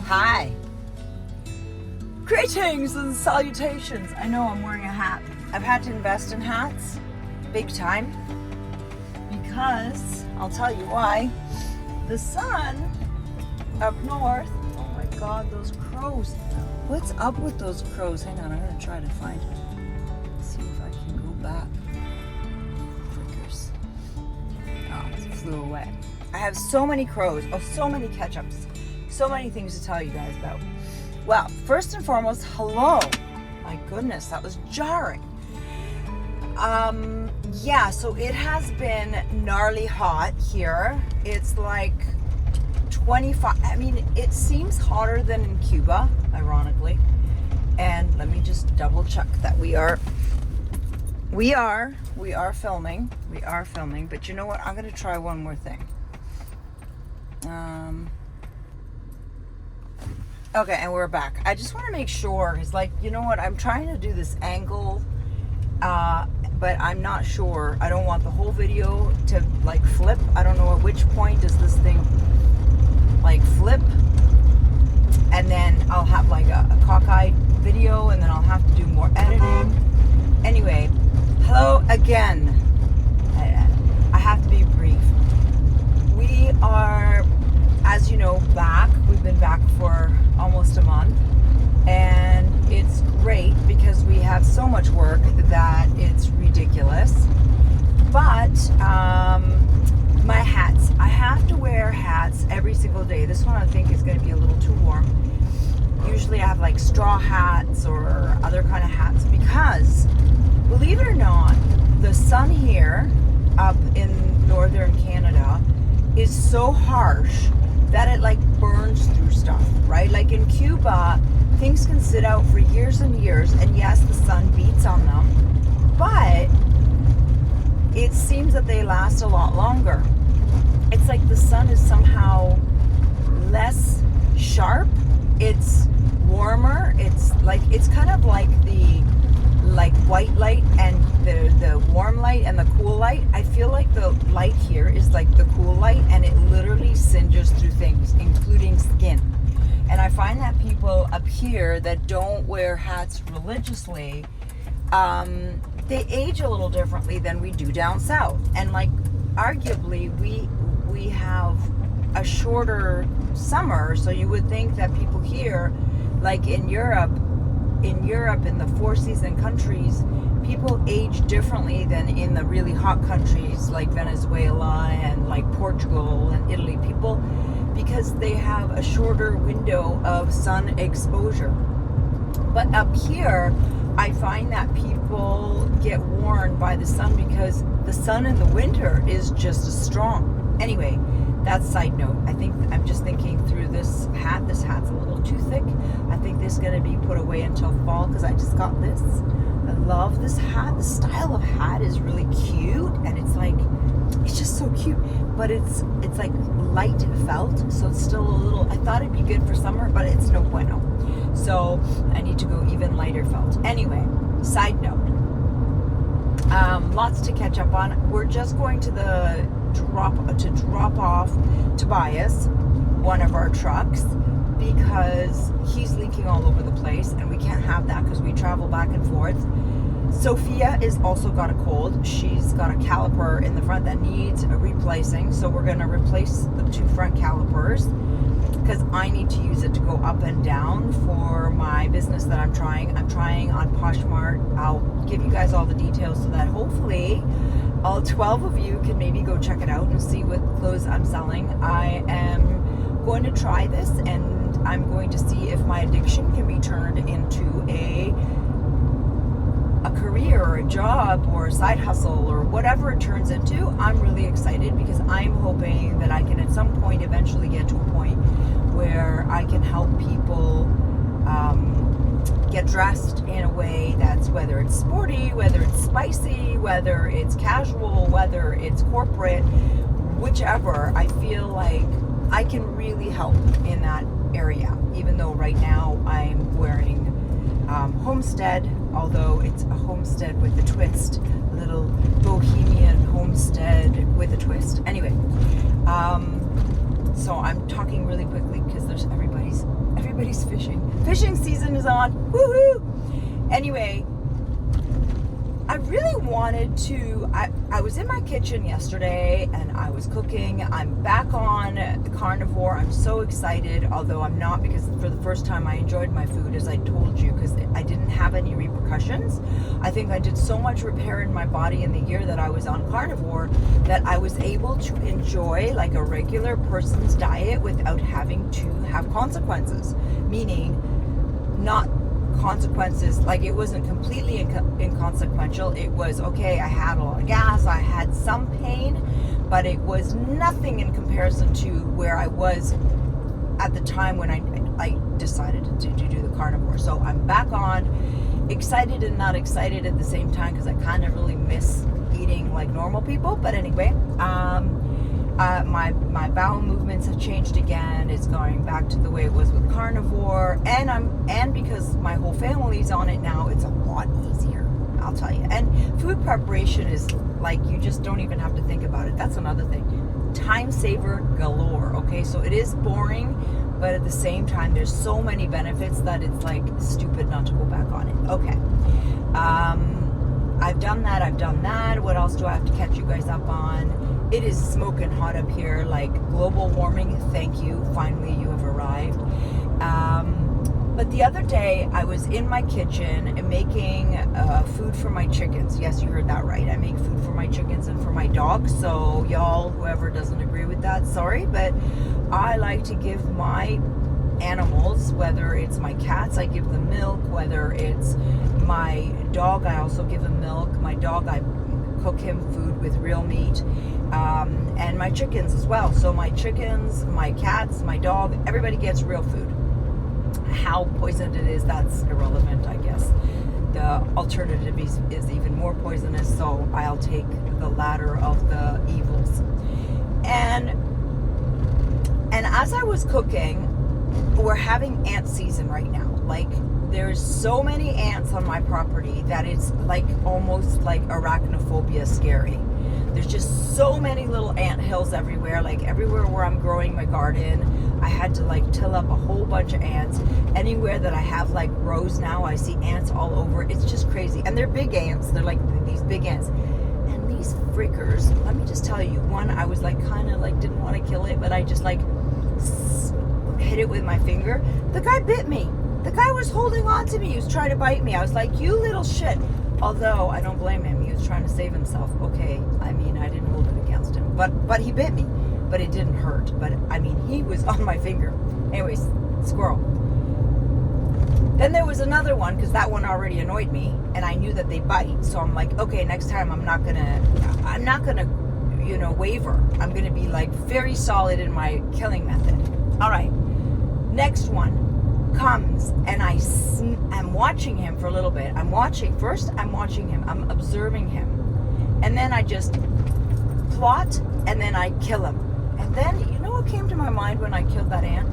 Hi. Greetings and salutations. I know I'm wearing a hat. I've had to invest in hats, big time, because I'll tell you why. The sun up north, oh my God, those crows. What's up with those crows? Hang on, I'm gonna try to find, see if I can go back. Frickers. Oh, it flew away. I have so many crows, so many catch-ups, so many things to tell you guys about. Well, first and foremost, hello. My goodness, that was jarring. Yeah, so it has been gnarly hot here. It's like 25, I mean, it seems hotter than in Cuba, ironically. And let me just double check that we are filming. We are filming, but you know what? I'm gonna try one more thing. Okay, and we're back. I just want to make sure, because, like, you know what? I'm trying to do this angle, but I'm not sure. I don't want the whole video to, like, flip. I don't know at which point does this thing, like, flip. And then I'll have, like, a cockeyed video, and then I'll have to do more editing. Anyway, hello again. I have to be brief. We are, as you know, back. We've been back for almost a month, and it's great because we have so much work that it's ridiculous. But my hats, I have to wear hats every single day. This one I think is going to be a little too warm. Usually I have like straw hats or other kind of hats because, believe it or not, the sun here up in northern Canada is so harsh that it like burns through stuff, right? Like in Cuba, things can sit out for years and years, and yes, the sun beats on them, but it seems that they last a lot longer. It's like the sun is somehow less sharp, it's warmer, it's kind of like the white light and the warm light and the cool light. I feel like the light here is like the cool light, and it literally singes through things, including skin. And I find that people up here that don't wear hats religiously, they age a little differently than we do down south. And like arguably we have a shorter summer, so you would think that people here, like in Europe, in the four-season countries, people age differently than in the really hot countries like Venezuela and like Portugal and Italy. People, because they have a shorter window of sun exposure. But up here, I find that people get worn by the sun because the sun in the winter is just as strong. Anyway, that's side note. I think I'm just thinking through this hat. This hat's a little too thick. I think this is going to be put away until fall because I just got this. I love this hat. The style of hat is really cute, and it's just so cute. But it's like light felt, so it's still a little. I thought it'd be good for summer, but it's no bueno. So I need to go even lighter felt. Anyway, side note. Lots to catch up on. We're just going to drop off Tobias, one of our trucks, because he's leaking all over the place, and we can't have that because we travel back and forth. Sophia is also got a cold. She's got a caliper in the front that needs replacing, so we're going to replace the two front calipers because I need to use it to go up and down for my business that I'm trying. I'm trying on Poshmark. I'll give you guys all the details so that hopefully all 12 of you can maybe go check it out and see what clothes I'm selling. I am going to try this, and I'm going to see if my addiction can be turned into a career or a job or a side hustle or whatever it turns into. I'm really excited because I'm hoping that I can at some point eventually get to a point where I can help people get dressed in a way that's, whether it's sporty, whether it's spicy, whether it's casual, whether it's corporate, whichever. I feel like I can really help in that area, even though right now I'm wearing homestead, although it's a homestead with a twist, a little bohemian homestead with a twist. Anyway, So I'm talking really quickly because there's everybody's fishing. Fishing season is on. Woohoo! Anyway, I really wanted to, I was in my kitchen yesterday and I was cooking. I'm back on carnivore. I'm so excited, although I'm not, because for the first time I enjoyed my food, as I told you, because I didn't have any repercussions. I think I did so much repair in my body in the year that I was on carnivore that I was able to enjoy like a regular person's diet without having to have consequences, meaning not consequences, like it wasn't completely inconsequential. It was okay, I had a lot of gas, I had some pain, but it was nothing in comparison to where I was at the time when I decided to do the carnivore. So I'm back on, excited and not excited at the same time, because I kind of really miss eating like normal people. But anyway, my bowel movements have changed again. It's going back to the way it was with carnivore, and because my whole family's on it now, it's a lot easier, I'll tell you. And food preparation is like, you just don't even have to think about it. That's another thing. Time saver galore. Okay, so it is boring, but at the same time there's so many benefits that it's like stupid not to go back on it. Okay, I've done that. What else do I have to catch you guys up on? It is smoking hot up here, like global warming. Thank you. Finally, you have arrived. But the other day, I was in my kitchen making food for my chickens. Yes, you heard that right. I make food for my chickens and for my dogs. So y'all, whoever doesn't agree with that, sorry. But I like to give my animals, whether it's my cats, I give them milk. Whether it's my dog, I also give him milk. My dog, I cook him food with real meat. And my chickens as well. So my chickens, my cats, my dog, everybody gets real food. How poisoned it is, that's irrelevant, I guess. The alternative is even more poisonous, so I'll take the latter of the evils. And as I was cooking, we're having ant season right now. Like, there's so many ants on my property that it's like almost like arachnophobia scary. There's just so many little ant hills everywhere. Like everywhere where I'm growing my garden, I had to like till up a whole bunch of ants. Anywhere that I have like rows now, I see ants all over. It's just crazy. And they're big ants. They're like these big ants. And these freakers, let me just tell you, one, I was like kind of like didn't want to kill it, but I just like hit it with my finger. The guy bit me. The guy was holding on to me. He was trying to bite me. I was like, you little shit. Although I don't blame him. He was trying to save himself. Okay, I mean, I didn't hold it against him. But he bit me. But it didn't hurt. But I mean, he was on my finger. Anyways, squirrel. Then there was another one, because that one already annoyed me. And I knew that they bite. So I'm like, okay, next time I'm not gonna, waver. I'm gonna be like very solid in my killing method. All right. Next one comes, and I'm watching him for a little bit. I'm watching him, I'm observing him, and then I just plot, and then I kill him. And then, you know what came to my mind when I killed that ant?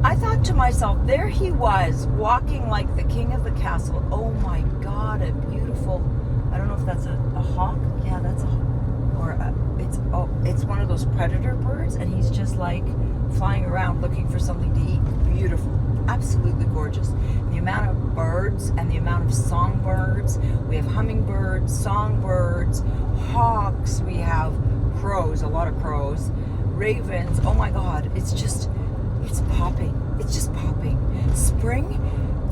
I thought to myself, there he was, walking like the king of the castle. Oh my God, a beautiful, I don't know if that's a hawk. Yeah, that's a hawk. It's one of those predator birds, and he's just like flying around looking for something to eat. Beautiful, absolutely gorgeous. The amount of birds and the amount of songbirds. We have hummingbirds, songbirds, hawks. We have crows, a lot of crows, ravens. Oh my God, it's popping. It's just popping. Spring,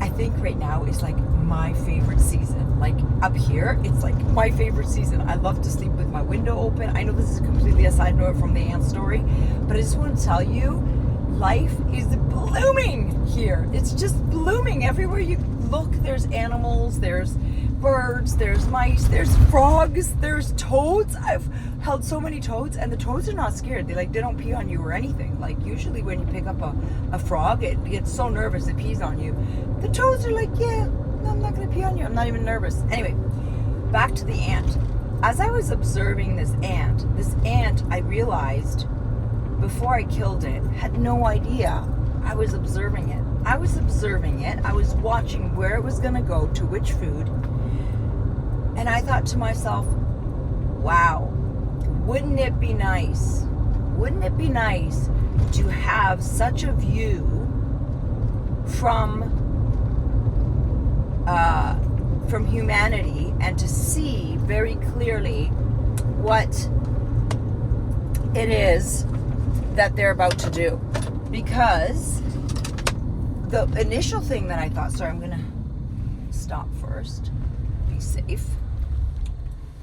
I think right now is like my favorite season. Like up here, it's like my favorite season. I love to sleep with my window open. I know this is completely a side note from the ant story, but I just want to tell you, life is blooming here. It's just blooming. Everywhere you look, there's animals, there's birds, there's mice, there's frogs, there's toads. I've held so many toads, and the toads are not scared. They don't pee on you or anything. Like usually when you pick up a frog, it gets so nervous it pees on you. The toads are like, yeah, no, I'm not gonna pee on you. I'm not even nervous. Anyway, back to the ant. As I was observing this ant, I realized before I killed it, had no idea I was observing it. I was watching where it was gonna go, to which food. And I thought to myself, wow, wouldn't it be nice? Wouldn't it be nice to have such a view from humanity, and to see very clearly what it is that they're about to do? Because the initial thing that I thought, sorry, I'm gonna stop first, be safe.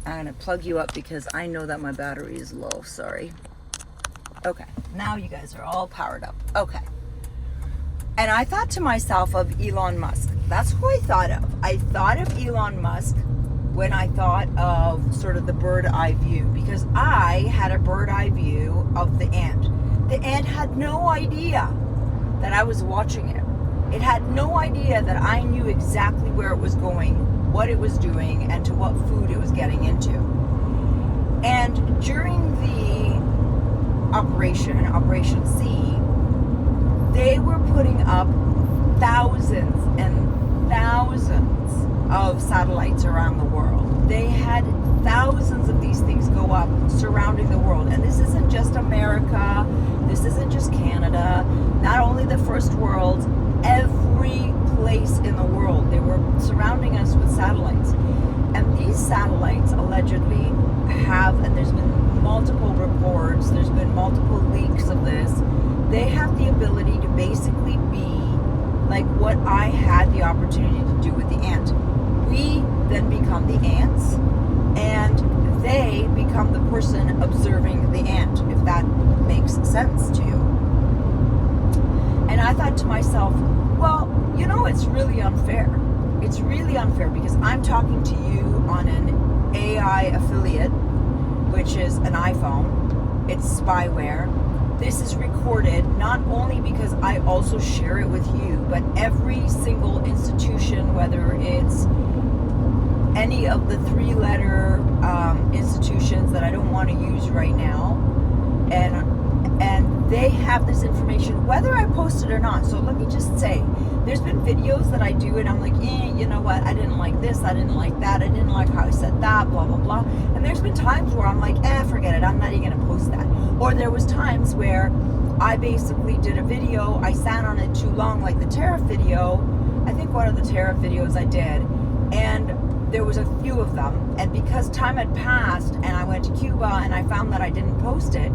I'm gonna plug you up because I know that my battery is low, sorry. Okay, now you guys are all powered up. Okay. And I thought to myself of Elon Musk. That's who I thought of. I thought of Elon Musk when I thought of sort of the bird eye view, because I had a bird eye view of the ant. The ant had no idea that I was watching it. It had no idea that I knew exactly where it was going, what it was doing, and to what food it was getting into. And during the Operation C, they were putting up thousands and thousands of satellites around the world. They had thousands of these things go up surrounding the world. And this isn't just America, this isn't just Canada, not only the first world, every place in the world. They were surrounding us with satellites. And these satellites allegedly have, and there's been multiple reports, there's been multiple leaks of this, they have the ability to basically be like what I had the opportunity to do with the ant. We then become the ants, and they become the person observing the ant, if that makes sense to you. And I thought to myself, well, you know, it's really unfair. It's really unfair because I'm talking to you on an AI affiliate, which is an iPhone. It's spyware. This is recorded not only because I also share it with you, but every single institution, whether it's any of the three-letter institutions that I don't want to use right now, and they have this information, whether I post it or not. So let me just say, there's been videos that I do and I'm like, you know what, I didn't like this, I didn't like that, I didn't like how I said that, blah, blah, blah. And there's been times where I'm like, forget it, I'm not even gonna post that. Or there was times where I basically did a video, I sat on it too long, like the tariff video. I think one of the tariff videos I did, and there was a few of them, and because time had passed and I went to Cuba and I found that I didn't post it,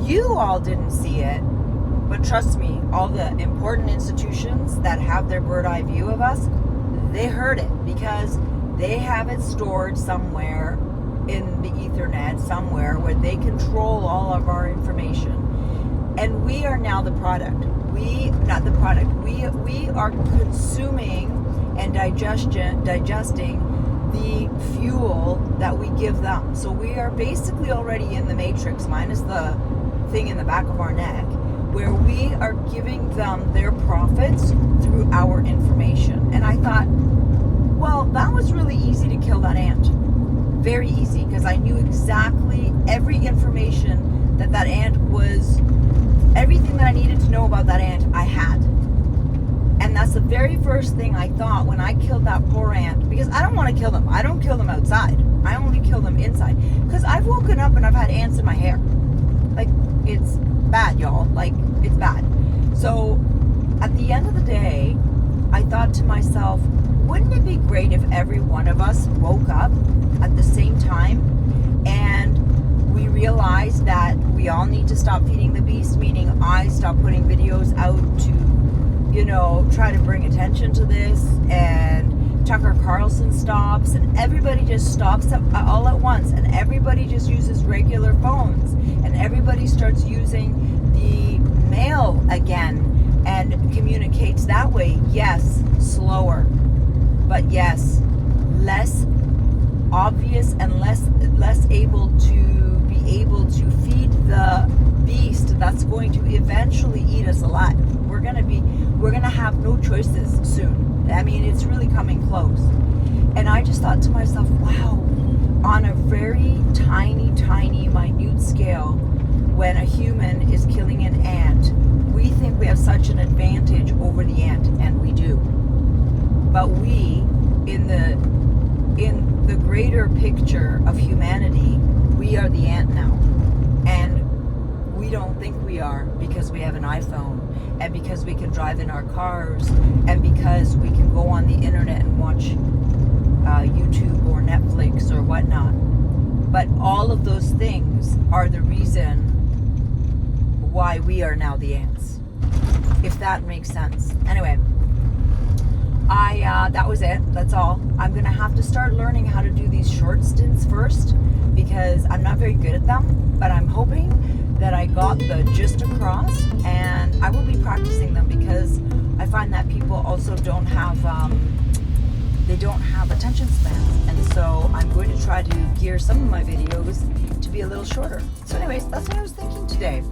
you all didn't see it. But trust me, all the important institutions that have their bird eye view of us, they heard it because they have it stored somewhere in the Ethernet, somewhere where they control all of our information. And we are now the product. We are consuming and digesting the fuel that we give them. So we are basically already in the matrix, minus the thing in the back of our neck, where we are giving them their profits through our information. And I thought, well, that was really easy to kill that ant. Very easy, because I knew exactly every information that ant was, everything that I needed to know about that ant, I had. And that's the very first thing I thought when I killed that poor ant, because I don't want to kill them. I don't kill them outside. I only kill them inside. Because I've woken up and I've had ants in my hair. Like, it's bad, y'all. Like, it's bad. So at the end of the day, I thought to myself, wouldn't it be great if every one of us woke up at the same time and we realized that we all need to stop feeding the beast, meaning I stop putting videos out to, you know, try to bring attention to this, and Tucker Carlson stops, and everybody just stops all at once, and everybody just uses regular phones, and everybody starts using the mail again and communicates that way. Yes, slower, but yes, less obvious and less able to feed the beast that's going to eventually eat us alive. We're gonna have no choices soon. I mean, it's really coming close. And I just thought to myself, wow, on a very tiny, minute scale, when a human is killing an ant, we think we have such an advantage over the ant, and we do. But we, in the greater picture of humanity, we are the ant now. don't think we are, because we have an iPhone, and because we can drive in our cars, and because we can go on the internet and watch YouTube or Netflix or whatnot. But all of those things are the reason why we are now the ants, if that makes sense. Anyway, that was it. That's all. I'm gonna have to start learning how to do these short stints first, because I'm not very good at them, but I'm hoping that I got the gist across, and I will be practicing them, because I find that people also don't have attention spans, and so I'm going to try to gear some of my videos to be a little shorter. So anyways, that's what I was thinking today.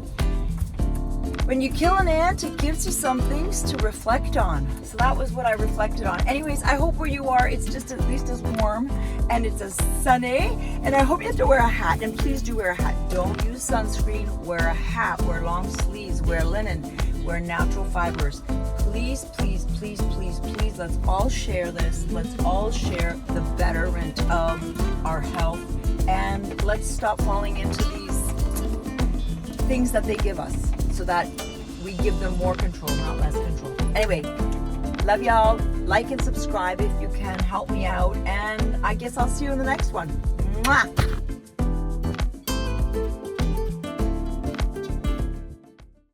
When you kill an ant, it gives you some things to reflect on. So that was what I reflected on. Anyways, I hope where you are, it's just at least as warm and it's as sunny. And I hope you have to wear a hat. And please do wear a hat. Don't use sunscreen. Wear a hat. Wear long sleeves. Wear linen. Wear natural fibers. Please, please, please, please, please, let's all share this. Let's all share the betterment of our health. And let's stop falling into these things that they give us, so that we give them more control, not less control. Anyway, love y'all. Like and subscribe if you can. Help me out. And I guess I'll see you in the next one. Mwah!